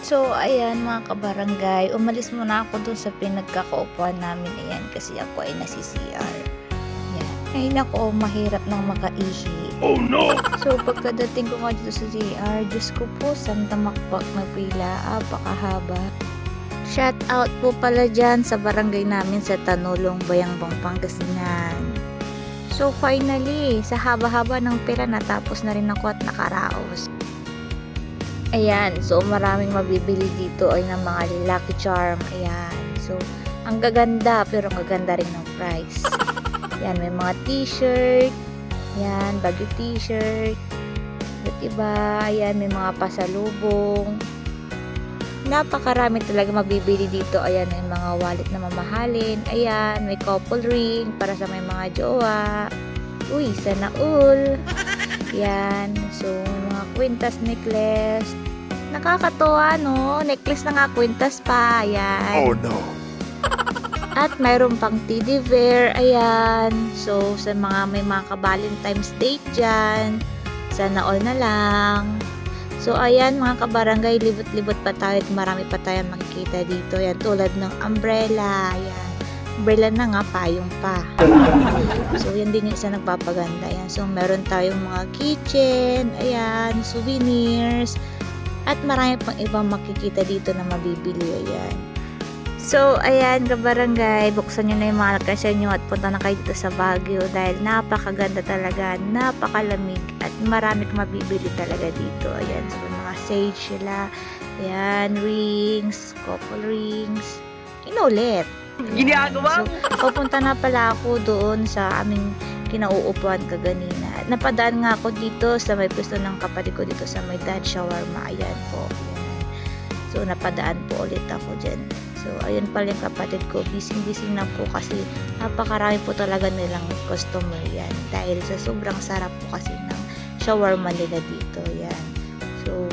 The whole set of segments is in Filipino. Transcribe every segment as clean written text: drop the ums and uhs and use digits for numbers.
So, ayan mga kabarangay, umalis muna ako dun sa pinagkakaupuan namin. Ayan, kasi ako ay nasi-CR. Ayan. Ay nako, mahirap nang makaihi. Oh no! So, pagkadating ko nga dito sa CR, Diyos ko po, saan tamakbak na pila, pakahaba. Shout out po pala dyan sa barangay namin sa Tanulong, Bayangbang, Pangasinan. So, finally, sa haba-haba ng pila, natapos na rin ako at nakaraos. Ayan, so maraming mabibili dito ay ng mga Lucky Charm. Ayan, so ang gaganda pero ang gaganda rin ng price. Ayan, may mga t-shirt. Ayan, bagyo t-shirt. Iba, ayan, may mga pasalubong. Napakarami talaga mabibili dito. Ayan, may mga wallet na mamahalin. Ayan, may couple ring para sa may mga jowa. Uy, sana all. Yan. So, mga kwintas necklace. Nakakatuwa, no? Necklace na nga, kwintas pa. Ayan. Oh no! At mayroon pang teddy bear. Ayan. So, sa mga may mga ka-Valentine's date dyan, sana all na lang. So, ayan mga kabarangay, libot-libot pa tayo at marami pa tayong makikita dito. Ayan, tulad ng umbrella. Ayan. Umbrella na nga, payong pa. So, yan din yung isa nagpapaganda. Ayan. So, meron tayong mga kitchen, ayan, souvenirs, at marami pang ibang makikita dito na mabibili. Ayan. So, ayan, kabarangay, buksan nyo na yung mga kasya nyo at punta na kayo dito sa Baguio dahil napakaganda talaga, napakalamig, at marami kang mabibili talaga dito. Ayan, so, mga sage sila. Ayan, rings, couple rings, inulit. Ginagawa? So, pupunta na pala ako doon sa aming kinauupuan kaganina. Napadaan nga ako dito sa may pwesto ng kapatid ko dito sa may Dad Shawarma. Ayan po. Ayan. So, napadaan po ulit ako dyan. So, ayun pala yung kapatid ko. Bising-bising na po kasi napakarami po talaga nilang customer yan. Dahil sa sobrang sarap po kasi ng shawarma nila dito. Ayan. So,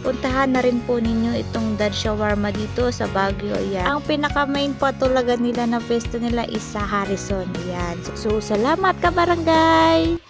puntahan na rin po ninyo itong Dad Shawarma dito sa Baguio. Ayan. Ang pinaka-main po talaga nila na pwesto nila is sa Harrison. Ayan. So, salamat kabarangay!